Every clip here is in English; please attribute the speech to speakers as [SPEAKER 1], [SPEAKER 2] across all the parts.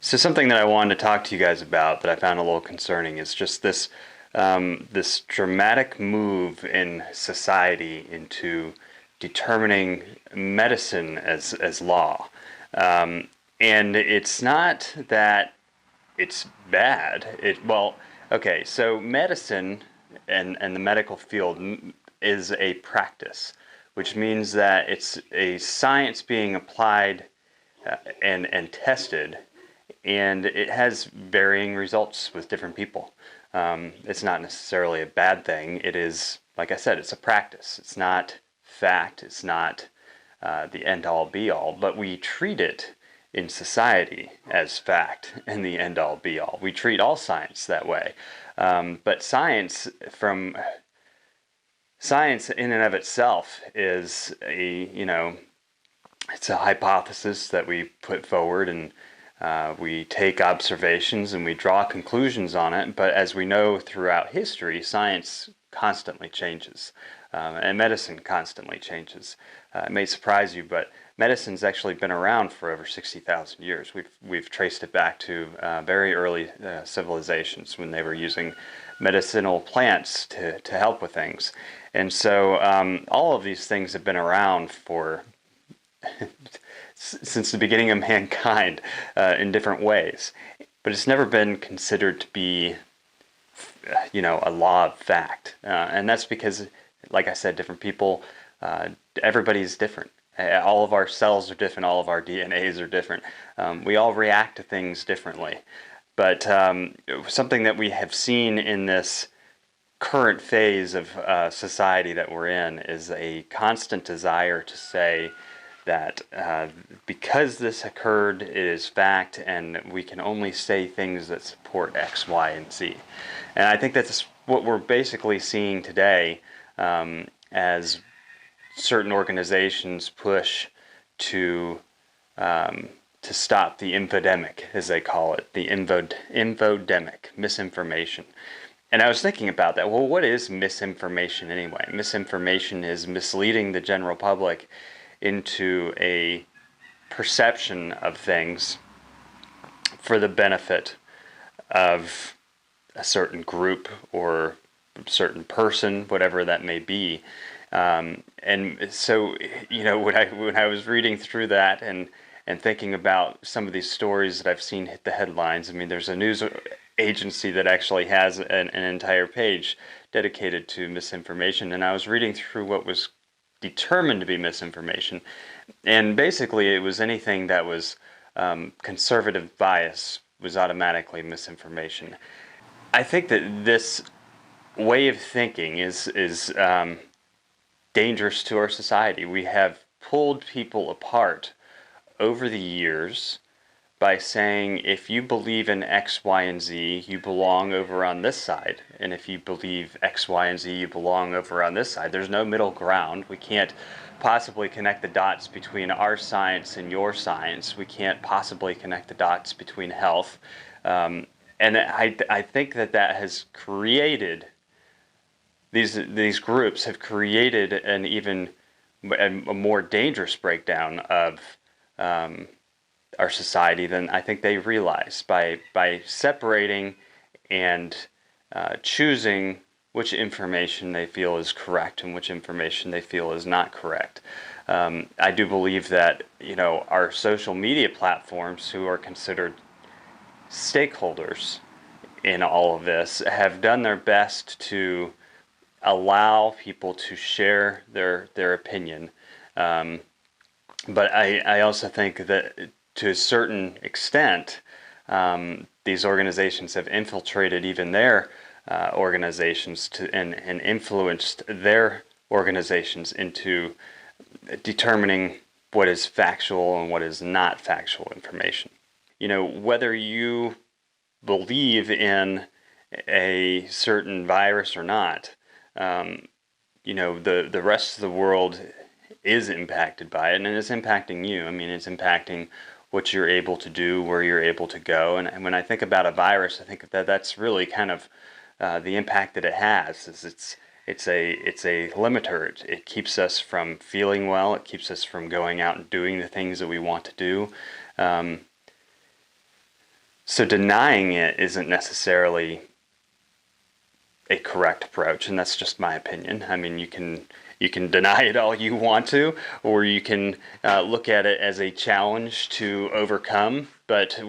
[SPEAKER 1] So something that I wanted to talk to you guys about that I found a little concerning is just this dramatic move in society into determining medicine as law. Um, and it's not that it's bad. Okay, so medicine and the medical field is a practice, which means that it's a science being applied and tested, and it has varying results with different people. It's not necessarily a bad thing. It is, like I said, it's a practice. It's not fact. It's not the end all be all, but we treat it in society as fact and the end all be all. We treat all science that way. But science in and of itself is it's a hypothesis that we put forward, and we take observations and we draw conclusions on it. But as we know throughout history, science constantly changes, and medicine constantly changes. It may surprise you, but medicine's actually been around for over 60,000 years. We've traced it back to very early civilizations when they were using medicinal plants to help with things. And so all of these things have been around for since the beginning of mankind in different ways. But it's never been considered to be, a law of fact. And that's because, like I said, different people, everybody's different. All of our cells are different. All of our DNAs are different. We all react to things differently. But something that we have seen in this current phase of society that we're in is a constant desire to say that because this occurred, it is fact, and we can only say things that support X, Y, and Z. And I think that's what we're basically seeing today as certain organizations push to stop the infodemic, as they call it, the infodemic, misinformation. And I was thinking about that. Well, what is misinformation anyway? Misinformation is misleading the general public into a perception of things for the benefit of a certain group or a certain person, whatever that may be. And so, when I was reading through that and thinking about some of these stories that I've seen hit the headlines, I mean, there's a news agency that actually has an entire page dedicated to misinformation, and I was reading through what was determined to be misinformation, and basically it was anything that was conservative bias was automatically misinformation. I think that this way of thinking is dangerous to our society. We have pulled people apart over the years by saying, if you believe in X, Y, and Z, you belong over on this side. And if you believe X, Y, and Z, you belong over on this side. There's no middle ground. We can't possibly connect the dots between our science and your science. We can't possibly connect the dots between health. And I think that has created, these groups have created an even a more dangerous breakdown of our society than I think they realize, by separating and choosing which information they feel is correct and which information they feel is not correct. I do believe that our social media platforms, who are considered stakeholders in all of this, have done their best to allow people to share their opinion. But I also think that to a certain extent, these organizations have infiltrated even their organizations and influenced their organizations into determining what is factual and what is not factual information. Whether you believe in a certain virus or not, the rest of the world is impacted by it, and it's impacting you. I mean, it's impacting what you're able to do, where you're able to go. And when I think about a virus, I think that that's really kind of the impact that it has. Is it's a limiter. It keeps us from feeling well. It keeps us from going out and doing the things that we want to do. So denying it isn't necessarily a correct approach, and that's just my opinion. I mean, you can deny it all you want to, or you can look at it as a challenge to overcome. But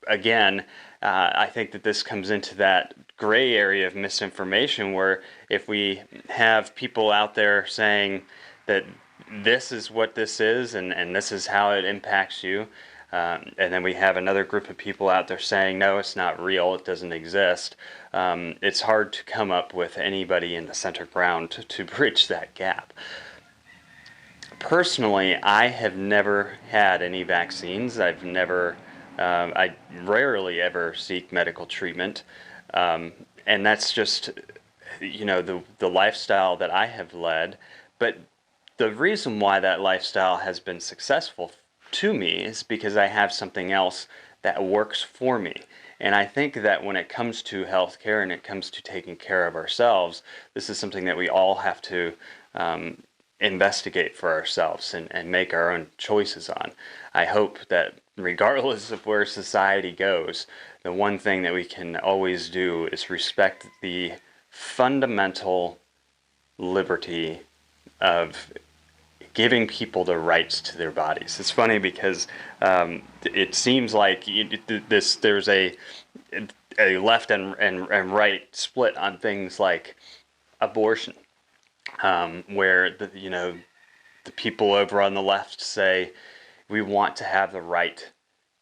[SPEAKER 1] again, I think that this comes into that gray area of misinformation, where if we have people out there saying that this is what this is, and this is how it impacts you. And then we have another group of people out there saying, no, it's not real, it doesn't exist. It's hard to come up with anybody in the center ground to bridge that gap. Personally, I have never had any vaccines. I rarely ever seek medical treatment. And that's just, the lifestyle that I have led. But the reason why that lifestyle has been successful to me is because I have something else that works for me. And I think that when it comes to healthcare and it comes to taking care of ourselves, this is something that we all have to investigate for ourselves and make our own choices on. I hope that regardless of where society goes, the one thing that we can always do is respect the fundamental liberty of giving people the rights to their bodies. It's funny because it seems like there's a left and right split on things like abortion, where the people over on the left say we want to have the right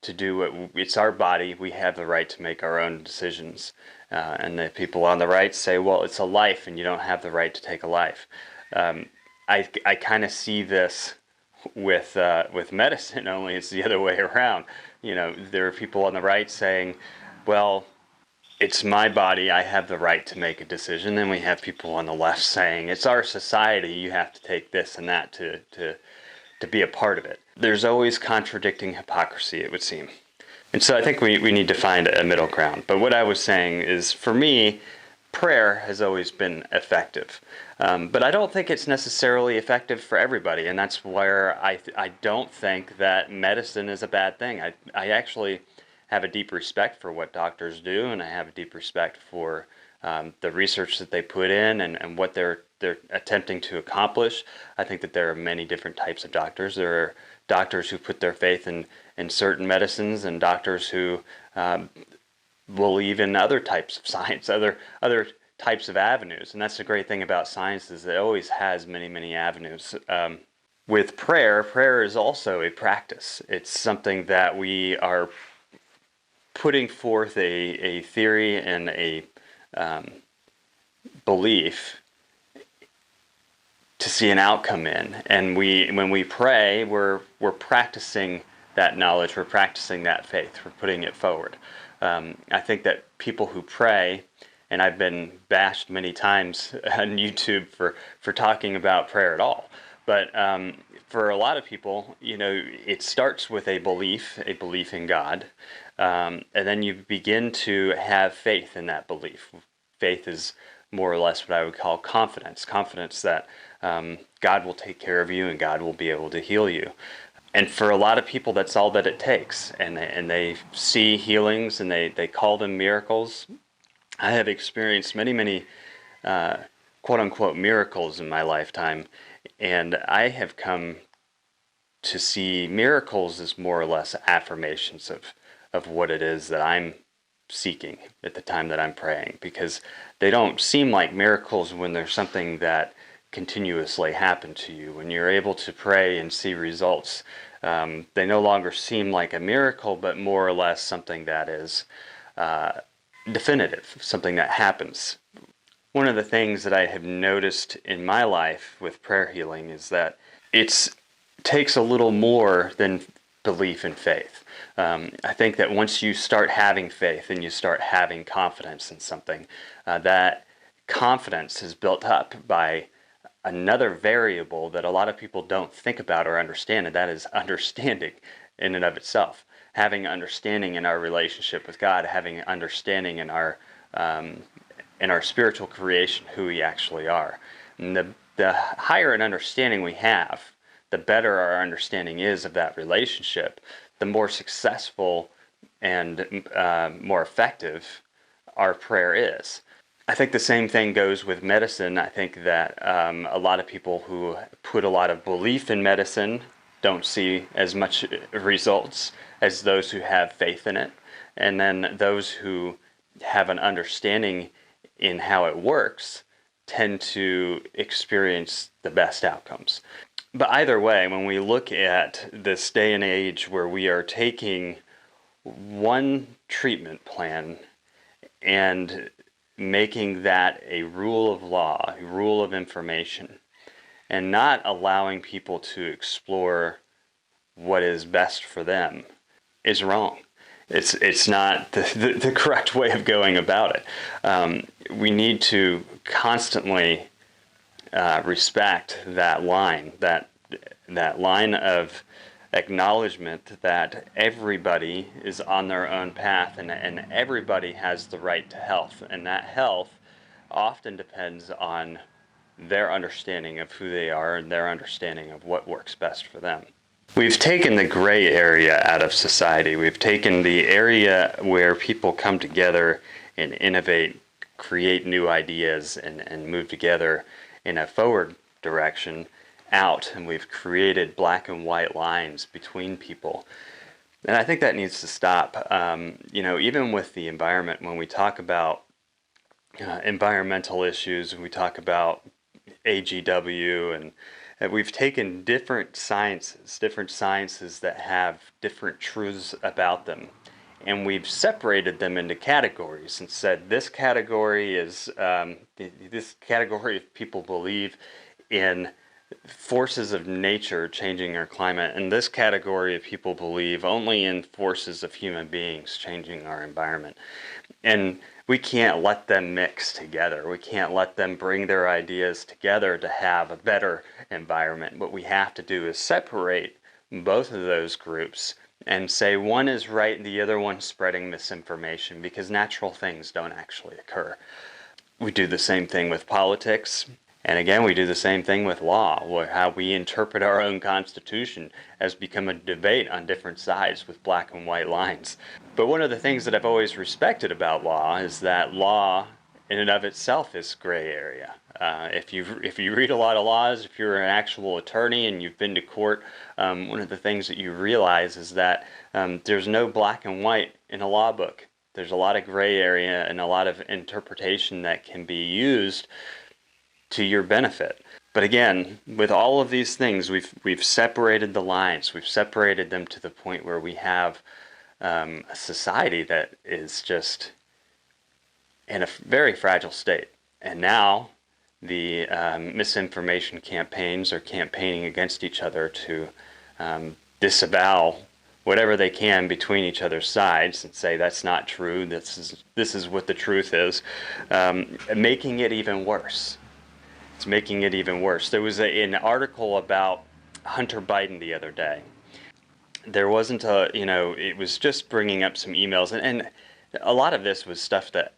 [SPEAKER 1] to do it. It's our body. We have the right to make our own decisions. And the people on the right say, well, it's a life, and you don't have the right to take a life. I kind of see this with medicine, only it's the other way around. There are people on the right saying, well, it's my body, I have the right to make a decision. Then we have people on the left saying, it's our society, you have to take this and that to be a part of it. There's always contradicting hypocrisy, it would seem. And so I think we need to find a middle ground. But what I was saying is, for me, prayer has always been effective. But I don't think it's necessarily effective for everybody. And that's where I don't think that medicine is a bad thing. I actually have a deep respect for what doctors do, and I have a deep respect for the research that they put in and what they're attempting to accomplish. I think that there are many different types of doctors. There are doctors who put their faith in certain medicines, and doctors who believe in other types of science, other types of avenues. And that's the great thing about science, is it always has many, many avenues. With prayer is also a practice. It's something that we are putting forth a theory and a belief to see an outcome in. And when we pray, we're practicing that knowledge, we're practicing that faith, we're putting it forward. I think that people who pray, and I've been bashed many times on YouTube for talking about prayer at all, but for a lot of people, it starts with a belief in God, and then you begin to have faith in that belief. Faith is more or less what I would call confidence that God will take care of you and God will be able to heal you. And for a lot of people, that's all that it takes. And they see healings and they call them miracles. I have experienced many, many quote-unquote miracles in my lifetime. And I have come to see miracles as more or less affirmations of what it is that I'm seeking at the time that I'm praying. Because they don't seem like miracles when there's something that continuously happen to you. When you're able to pray and see results, they no longer seem like a miracle, but more or less something that is definitive, something that happens. One of the things that I have noticed in my life with prayer healing is that it takes a little more than belief and faith. I think that once you start having faith and you start having confidence in something, that confidence is built up by another variable that a lot of people don't think about or understand, and that is understanding in and of itself. Having understanding in our relationship with God, having understanding in our spiritual creation, who we actually are. And the higher an understanding we have, the better our understanding is of that relationship, the more successful and more effective our prayer is. I think the same thing goes with medicine. I think that a lot of people who put a lot of belief in medicine don't see as much results as those who have faith in it. And then those who have an understanding in how it works tend to experience the best outcomes. But either way, when we look at this day and age where we are taking one treatment plan and making that a rule of law, a rule of information, and not allowing people to explore what is best for them is wrong. It's not the correct way of going about it. We need to constantly respect that line, that line of acknowledgement that everybody is on their own path, and everybody has the right to health, and that health often depends on their understanding of who they are and their understanding of what works best for them. We've taken the gray area out of society. We've taken the area where people come together and innovate, create new ideas, and move together in a forward direction out, and we've created black and white lines between people. And I think that needs to stop. Even with the environment, when we talk about environmental issues, and we talk about AGW, and we've taken different sciences that have different truths about them, and we've separated them into categories and said this category is this category of people believe in forces of nature changing our climate, and this category of people believe only in forces of human beings changing our environment. And we can't let them mix together. We can't let them bring their ideas together to have a better environment. What we have to do is separate both of those groups and say one is right and the other one's spreading misinformation, because natural things don't actually occur. We do the same thing with politics. And again, we do the same thing with law. How we interpret our own Constitution has become a debate on different sides with black and white lines. But one of the things that I've always respected about law is that law in and of itself is gray area. If you read a lot of laws, if you're an actual attorney and you've been to court, one of the things that you realize is that there's no black and white in a law book. There's a lot of gray area and a lot of interpretation that can be used to your benefit. But again, with all of these things, we've separated the lines. We've separated them to the point where we have a society that is just in a very fragile state. And now the misinformation campaigns are campaigning against each other to disavow whatever they can between each other's sides and say that's not true. This is what the truth is, making it even worse. It's making it even worse. There was an article about Hunter Biden the other day. There wasn't it was just bringing up some emails, and a lot of this was stuff that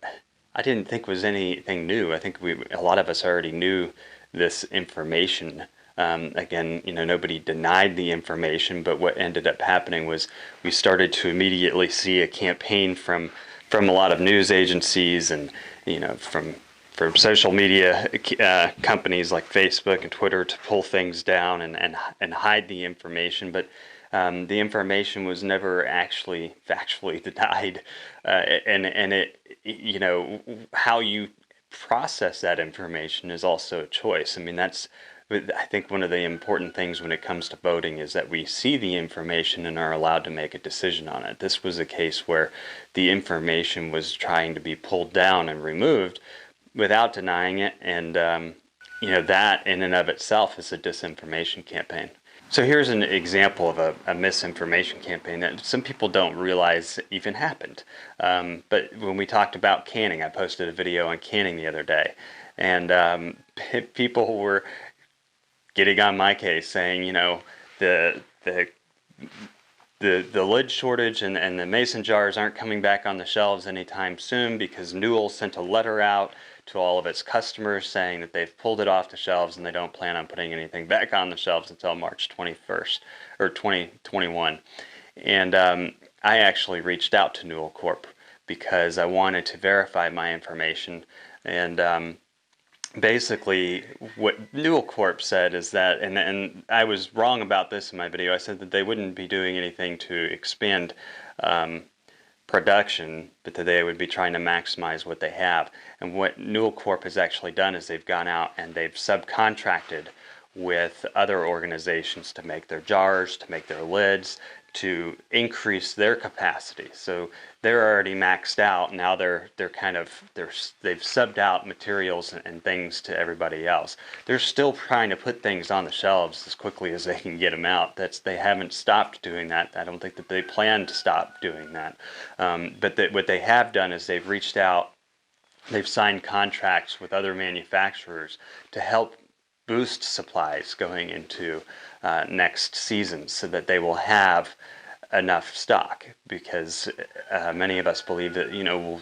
[SPEAKER 1] I didn't think was anything new. I think a lot of us already knew this information. Again, nobody denied the information, but what ended up happening was we started to immediately see a campaign from a lot of news agencies and from social media companies like Facebook and Twitter to pull things down and hide the information. But the information was never actually factually denied, and it how you process that information is also a choice. I mean, I think one of the important things when it comes to voting is that we see the information and are allowed to make a decision on it. This was a case where the information was trying to be pulled down and removed without denying it, and that in and of itself is a disinformation campaign. So here's an example of a misinformation campaign that some people don't realize even happened. But when we talked about canning, I posted a video on canning the other day, and people were getting on my case saying, the lid shortage and the mason jars aren't coming back on the shelves anytime soon because Newell sent a letter out to all of its customers saying that they've pulled it off the shelves and they don't plan on putting anything back on the shelves until March 21st or 2021. And I actually reached out to Newell Corp because I wanted to verify my information. And basically, what Newell Corp said is that, and I was wrong about this in my video, I said that they wouldn't be doing anything to expand um, production, but that they would be trying to maximize what they have. And what Newell Corp has actually done is they've gone out and they've subcontracted with other organizations to make their jars, to make their lids, to increase their capacity. So they're already maxed out. Now they've subbed out materials and things to everybody else. They're still trying to put things on the shelves as quickly as they can get them out. They haven't stopped doing that. I don't think that they plan to stop doing that. But what they have done is they've reached out. They've signed contracts with other manufacturers to help boost supplies going into next season so that they will have enough stock, because many of us believe that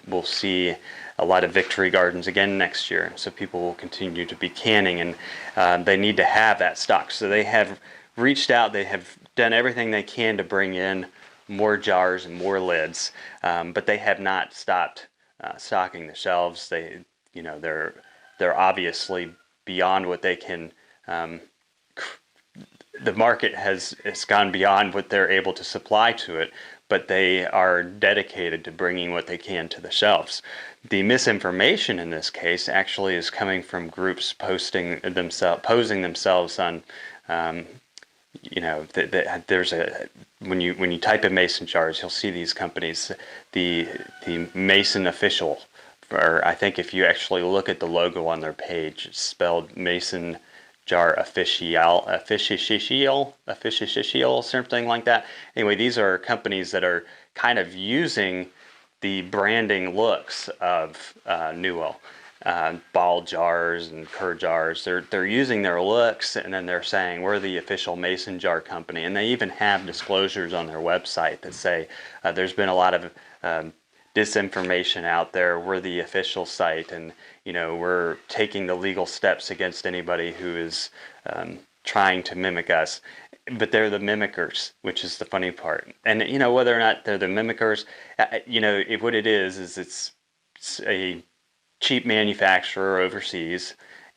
[SPEAKER 1] we'll see a lot of victory gardens again next year, so people will continue to be canning, and they need to have that stock. So they have reached out, they have done everything they can to bring in more jars and more lids, but they have not stopped stocking the shelves. They're obviously beyond what they can. The market has gone beyond what they're able to supply to it, but they are dedicated to bringing what they can to the shelves. The misinformation in this case actually is coming from groups posing themselves on. There's when you type in mason jars, you'll see these companies, the Mason Official. Or I think if you actually look at the logo on their page, it's spelled Mason Jar Official, something like that. Anyway, these are companies that are kind of using the branding looks of Newell. Ball jars and cur jars. They're using their looks, and then they're saying we're the official mason jar company. And they even have disclosures on their website that say there's been a lot of disinformation out there. We're the official site, and we're taking the legal steps against anybody who is trying to mimic us. But they're the mimickers, which is the funny part. And whether or not they're the mimickers, what it is it's a cheap manufacturer overseas,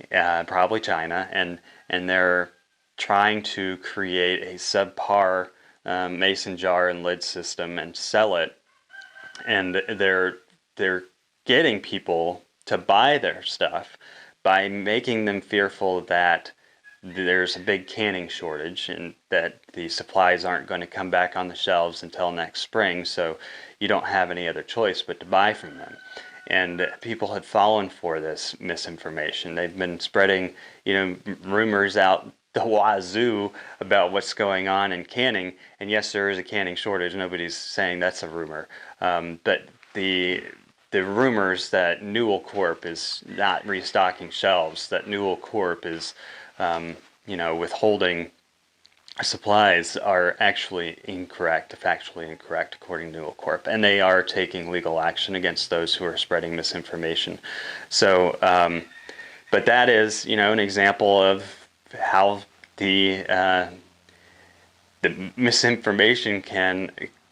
[SPEAKER 1] probably China, and they're trying to create a subpar mason jar and lid system and sell it. And they're getting people to buy their stuff by making them fearful that there's a big canning shortage and that the supplies aren't going to come back on the shelves until next spring, so you don't have any other choice but to buy from them. And people had fallen for this misinformation. They've been spreading, rumors out the wazoo about what's going on in canning. And yes, there is a canning shortage. Nobody's saying that's a rumor. But the rumors that Newell Corp is not restocking shelves, that Newell Corp is, withholding supplies, are actually incorrect, factually incorrect, according to Newell Corp. And they are taking legal action against those who are spreading misinformation. So, but that is, an example of how the misinformation can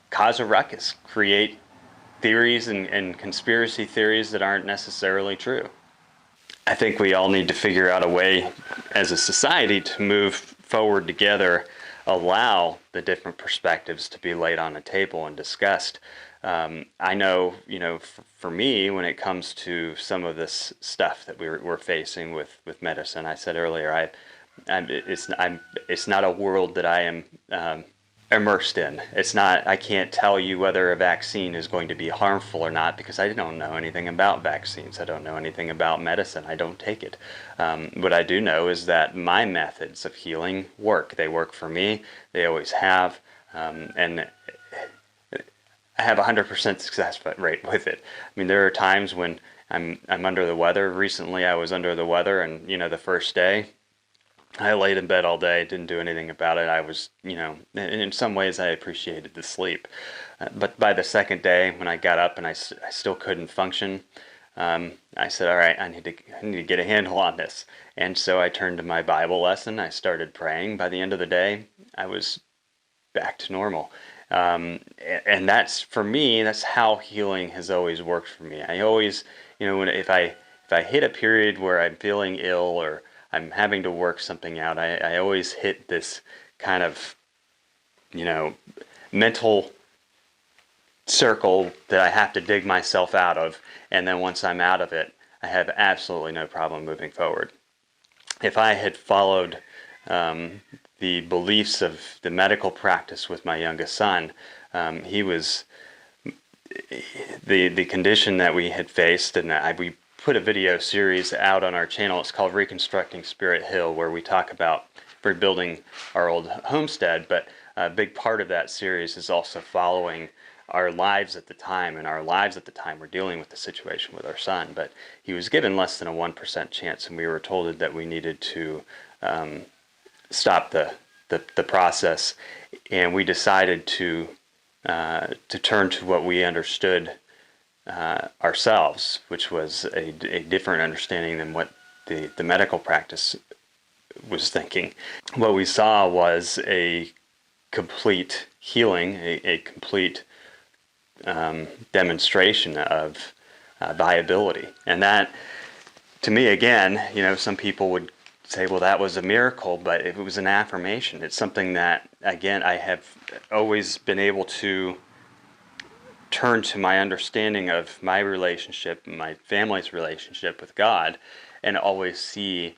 [SPEAKER 1] cause a ruckus, create theories and conspiracy theories that aren't necessarily true. I think we all need to figure out a way as a society to move forward together, allow the different perspectives to be laid on the table and discussed. I know, for me, when it comes to some of this stuff that we're facing with medicine, I said earlier, it's not a world that I am immersed in. It's not. I can't tell you whether a vaccine is going to be harmful or not because I don't know anything about vaccines. I don't know anything about medicine. I don't take it. What I do know is that my methods of healing work. They work for me. They always have, and I have a 100% success rate with it. I mean, there are times when I'm under the weather. Recently, I was under the weather, and the first day, I laid in bed all day, didn't do anything about it. I was, in some ways I appreciated the sleep. But by the second day, when I got up and I still couldn't function, I said, all right, I need to get a handle on this. And so I turned to my Bible lesson. I started praying. By the end of the day, I was back to normal. And that's, for me, that's how healing has always worked for me. I always, if I hit a period where I'm feeling ill or I'm having to work something out, I always hit this kind of, mental circle that I have to dig myself out of. And then once I'm out of it, I have absolutely no problem moving forward. If I had followed the beliefs of the medical practice with my youngest son, he was the condition that we had faced, and we put a video series out on our channel. It's called Reconstructing Spirit Hill, where we talk about rebuilding our old homestead. But a big part of that series is also following our lives at the time, and our lives at the time were dealing with the situation with our son. But he was given less than a 1% chance, and we were told that we needed to stop the process, and we decided to turn to what we understood ourselves, which was a different understanding than what the medical practice was thinking. What we saw was a complete healing, a complete demonstration of viability. And that, to me, again, some people would say, well, that was a miracle, but it was an affirmation. It's something that, again, I have always been able to turn to my understanding of my relationship, my family's relationship with God, and always see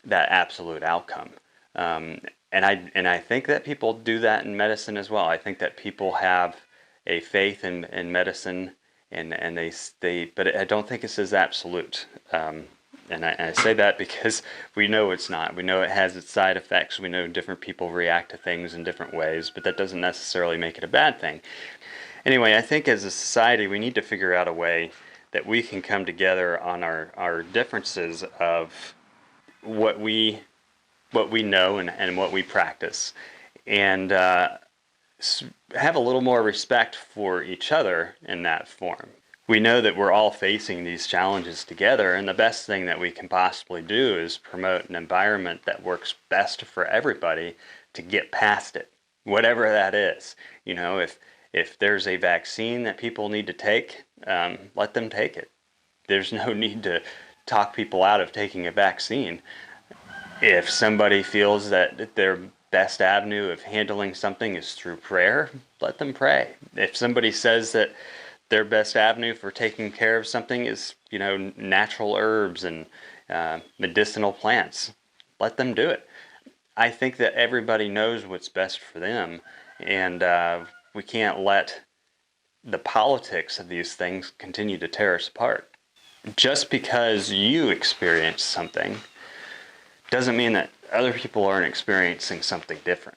[SPEAKER 1] that absolute outcome. And I think that people do that in medicine as well. I think that people have a faith in medicine, and they but I don't think it's as absolute. And I say that because we know it's not. We know it has its side effects. We know different people react to things in different ways, but that doesn't necessarily make it a bad thing. Anyway, I think as a society, we need to figure out a way that we can come together on our differences of what we know and what we practice, and have a little more respect for each other in that form. We know that we're all facing these challenges together, and the best thing that we can possibly do is promote an environment that works best for everybody to get past it, whatever that is. If there's a vaccine that people need to take, let them take it. There's no need to talk people out of taking a vaccine. If somebody feels that their best avenue of handling something is through prayer, let them pray. If somebody says that their best avenue for taking care of something is, natural herbs and medicinal plants, let them do it. I think that everybody knows what's best for them, and we can't let the politics of these things continue to tear us apart. Just because you experience something doesn't mean that other people aren't experiencing something different.